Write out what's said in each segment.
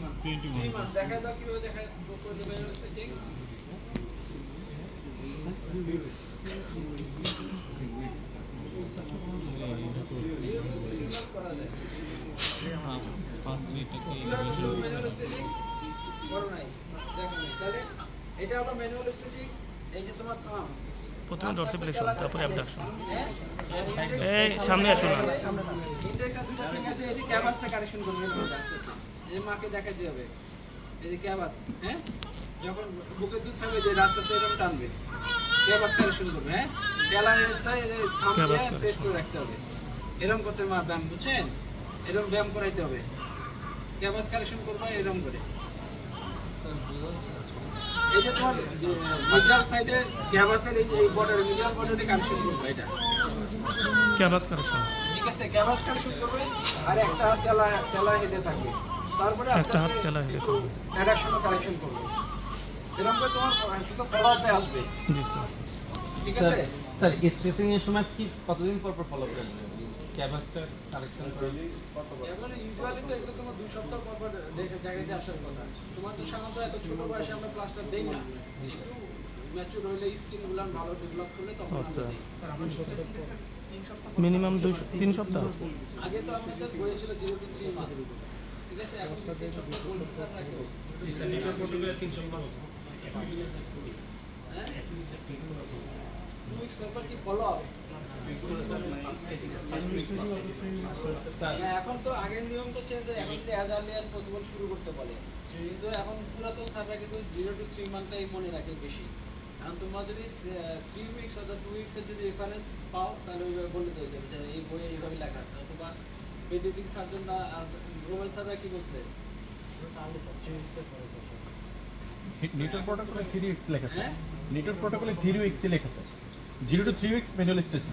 3 month দেখা দাও কিভাবে দেখা করে দেবে চেক এটা হলো ম্যানুয়াল স্টিচিং এই যে তোমার কাম প্রথমে ডরসিফিকেশন তারপরে অ্যাবডাকশন এই সামনে আসো না ইন্ডেক্সন দুটো ঠিক আছে এই ক্যাভাসটা কারেকশন করবে এই মাকে দেখাতে হবে এই যে ক্যাভাস হ্যাঁ যখন বুকে দুধ খাবে যে রাস্তাতে এরকম টানবে ক্যাভাস কারেকশন করবে হ্যাঁ ক্যালারিটা এই থাম দিয়ে প্রেস করে রাখতে হবে এরকম করতে মা ব্যায়াম বুঝছেন এরকম ব্যায়াম করাইতে হবে ক্যাভাস কারেকশন করবে এরকম করে স্যার বুঝাচ্ছেন এই যে তোমার মিডিয়াল সাইডে ক্যাভাসের এই বর্ডার মিডিয়াল বর্ডারে কারেকশন করবে এটা ক্যাভাস কারেকশন ঠিক আছে ক্যাভাস কারেকশন করবে আর একটা হাত তেলা হেডে থাকবে তারপরে একটা হাত তেলা হেডে থাকবে অ্যাডাকশন কারেকশন করবে এরকম করে তোমার শুধু ফলোআপে আসবে জি স্যার ঠিক আছে স্যার স্ট্রেসিং এর সময় কি কতদিন পর পর ফলো করবেন ক্যাভাসটা কারেকশন করলে এবারে ইউজুয়ালি তো এগুলো তোমার 2 সপ্তাহ পর পর জায়গাতে আসার কথা তোমার তো সাধারণত এত ছোট বয়সে আমরা প্লাস্টার দেই না একটু ম্যাচুর হইলে স্কিনগুলো ভালো ডেভেলপ করলে তখন আচ্ছা আমরা মিনিমাম 3 সপ্তাহ আগে তো আমাদের বলেছিল 0 to 3 মাস ঠিক আছে এখন 3 সপ্তাহ বলছে স্যার থাকে এটা প্রটোকলে 3 সপ্তাহ হ্যাঁ 2 উইকস পর কি ফলো আপ এখন তো আগের নিয়ম তো চেঞ্জ হয়ে এখন অ্যাজ আর্লি অ্যাজ পসিবল শুরু করতে বলে কিন্তু এখন পুরাতন স্যাররা কিন্তু 0 to 3 মান্থটাই মনে রাখে বেশি এখন তোমরা যদি 3 উইকস অথবা 2 উইকসের যদি রেফারেন্স পাও তাহলে ওইভাবে বলে দেবে যে এই বইয়ে এইভাবে লেখা আছে অথবা পেডিয়াট্রিক সার্জন না গ্লোবাল স্যাররা কি বলছে তাহলে 3 উইকসের পরে নিউটন প্রোটোকলে 3 উইকস লেখা আছে নিউটন প্রোটোকলে 3 উইকস লেখা আছে 0 to 3 weeks manual stretching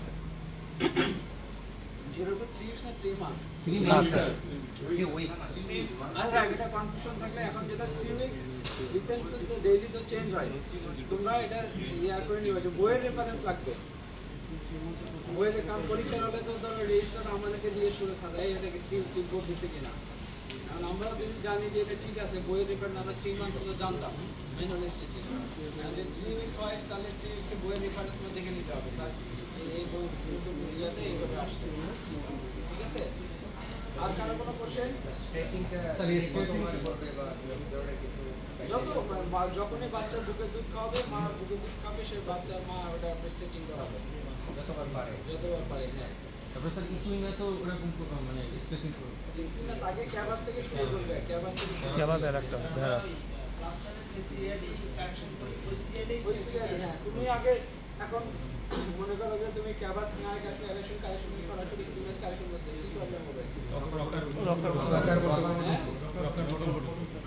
0 to 3 weeks না 3 মান্থ 3 মান্থ আর এটা কনফিউশন থাকলে এখন যেটা 3 উইকস রিসেন্ট তো ডেইলি তো চেঞ্জ হয় তোমরা এটা ইয়ার করে নিও যে বইয়ের রেফারেন্স লাগবে বইয়ের কাম পরীক্ষা হলে তো ধরো রেজিস্টার আমাদেরকে দিয়ে শুরু থাকে এটাকে 3 উইক দিতে কিনা কারণ আমরা যদি জানি যে এটা ঠিক আছে বইয়ের রেফারেন্স আমরা 3 মান্থ তো জানতাম ম্যানুয়াল স্টিচিং আর যদি 3 উইকস হয় তাহলে 3 উইকস বইয়ের রেফারেন্স মধ্যে দেখে নিতে হবে স্যার এই বই ইয়াতে এইভাবে আসছে ঠিক আছে আর কারো কোনো কোশ্চেন স্যার স্পেসিং যখনই বাচ্চা বুকে দুধ খাওয়াবে মা বুকে দুধ খাবে সে বাচ্চার মা ওটা স্ট্রেচিং করাবে যতবার পারে হ্যাঁ তারপর স্যার ইকুইং আছে ওরকম মানে স্পেসিং করবে কিন্তু আগে ক্যাভাস থেকে শুরু করবে ক্যাভাস আর একটা ভেরাস প্লাস্টারের সিসিএডি কারেকশন করে হ্যাঁ তুমি আগে এখন মনে করো যে তুমি ক্যাভাস না কারেকশন সরাসরি ইকুইনেস কারেকশন করতে কি প্রবলেম হবে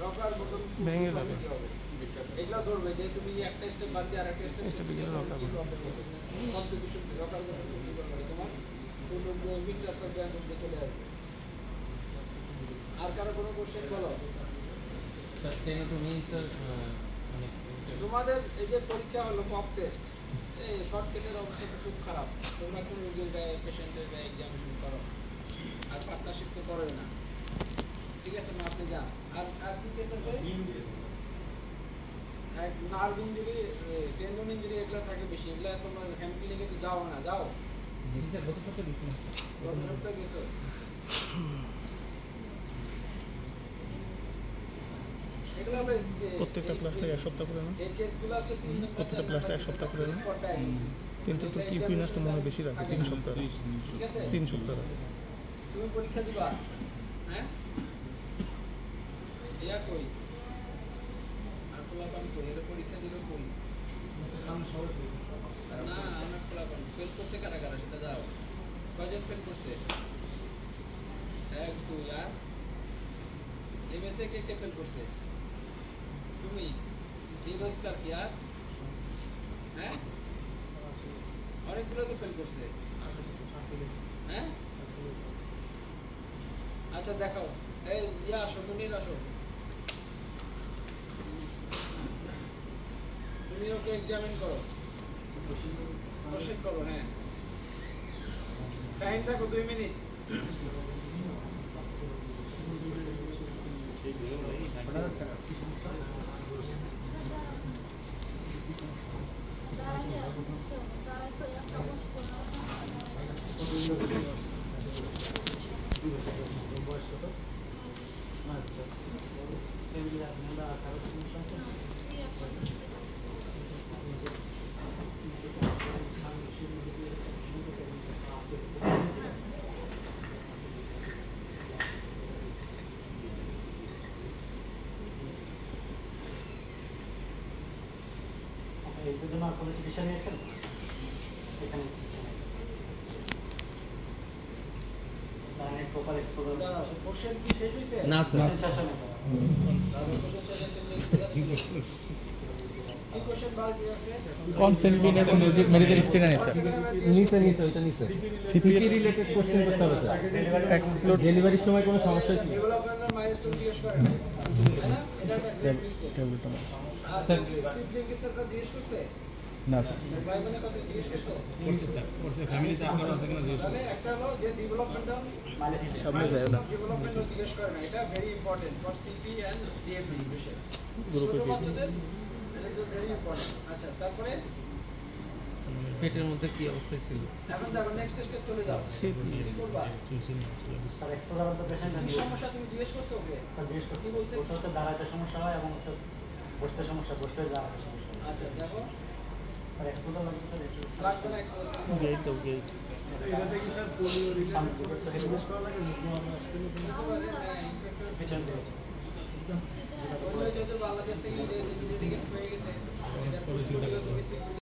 রকার বটন ভেঙে যাবে এগুলা ধরবে যে তুমি একটা স্টেপ বাদ দিয়ে আরেকটা স্টেপ দিলে রকার কনফিগারেশন রকার বটন কি করবে তোমার পুরো মিটার সব ব্যান্ড মধ্যে চলে আসবে আর কারো কোনো কোশ্চেন বলো স্যার টেনে তো নেই স্যার মানে তোমাদের এই যে পরীক্ষা হলো মক টেস্ট এই শর্ট কেসের অবস্থা তো খুব খারাপ তোমরা কোন রোগীর গায়ে পেশেন্টের গায়ে এক্সামিনেশন করো আর পার্টনারশিপ তো করোই না ঠিক আছে না আপনি যান আর কি কেস আছে নার্ভ ইঞ্জুরি টেন্ডন ইঞ্জুরি এগুলো থাকে বেশি এগুলো তোমরা হ্যান্ড ক্লিনিকে তো যাও না যাও স্যার গত সপ্তাহে দিয়েছিলাম গত সপ্তাহে গেছো এগুলো প্রত্যেকটা ক্লাসটা 1 সপ্তাহ করে না এই কেসগুলো হচ্ছে প্রত্যেকটা ক্লাসটা 1 সপ্তাহ করে না কিন্তু তো কিউপিনাসটা মনে হয় বেশি রাখে 3 সপ্তাহ ঠিক আছে 3 সপ্তাহ রাখে তুমি পরীক্ষা দিবা হ্যাঁ ইয়া কই আর পোলাপান কই এর পরীক্ষা দিলো কই সামনে সবাই না আমরা পোলাপান ফেল করছে কারা কারা সেটা দাও কয়জন ফেল করছে 1 2 আর এমএসএ কে ফেল করছে তুমি ইনভেস্টার কি আর হ্যাঁ অনেকগুলো তো ফেল করছে হ্যাঁ আচ্ছা দেখাও এই ইয়া আসো মুনির আসো তুমি ওকে এক্সামিন করো কোশ্চেন করো হ্যাঁ টাইম থাকো 2 মিনিট এই জন্য আর কোনো চিকিৎসা নিয়েছেন এখানে প্রপার এক্সপোজার কোশ্চেন কি শেষ হয়েছে? না স্যার শেষ হবে কি কোশ্চেন বাকি আছে? কনসেন্ট্রেট মেডিকেল স্টেনা নেই স্যার নিচে ওইটা নিচে সিপি রিলেটেড কোশ্চেন করতে হবে স্যার এক্সপ্লোর ডেলিভারির সময় কোনো সমস্যা হয়েছিল ডেভেলপমেন্টের মাইলস্টোন জিজ্ঞেস করেন তাই না? এটা একটা টেবিলটা স্যার সিবলিং কি স্যার জিজ্ঞেস করছে? না স্যার ভাই বোনের কথা জিজ্ঞেস করছে? করছে স্যার করছে ফ্যামিলিতে আপনার আছে কিনা জিজ্ঞেস তাহলে একটা হলো যে ডেভেলপমেন্টাল সামনে যায় না ডেভেলপমেন্টাল জিজ্ঞেস করে না, এটা very important for CP and DAP বিষয় গ্রুপে ছোট বাচ্চাদের এটা তো ভেরি ইম্পর্টেন্ট। আচ্ছা তারপরে পেটের মধ্যে কি অবস্থা ছিল এখন দেখো নেক্সট স্টেপ চলে যাও কি করবা? স্যার এক্সপোজার তো পেশেন্ট কি সমস্যা তুমি জিজ্ঞেস করছো ওকে? স্যার জিজ্ঞেস করছি বলছে হচ্ছে দাঁড়াতে সমস্যা হয় এবং হচ্ছে বসতে সমস্যা বসতে দাঁড়াতে সমস্যা হয়। আচ্ছা দেখো স্যার এক্সপোজার লাগবে স্যার একটু লাগবে না একটু গেট দাও গেট সামনে দিকে একটু জিজ্ঞেস করা লাগে পিছন দিকে যেহেতু বাংলাদেশ থেকে যেদিকে হয়ে গেছে সেটা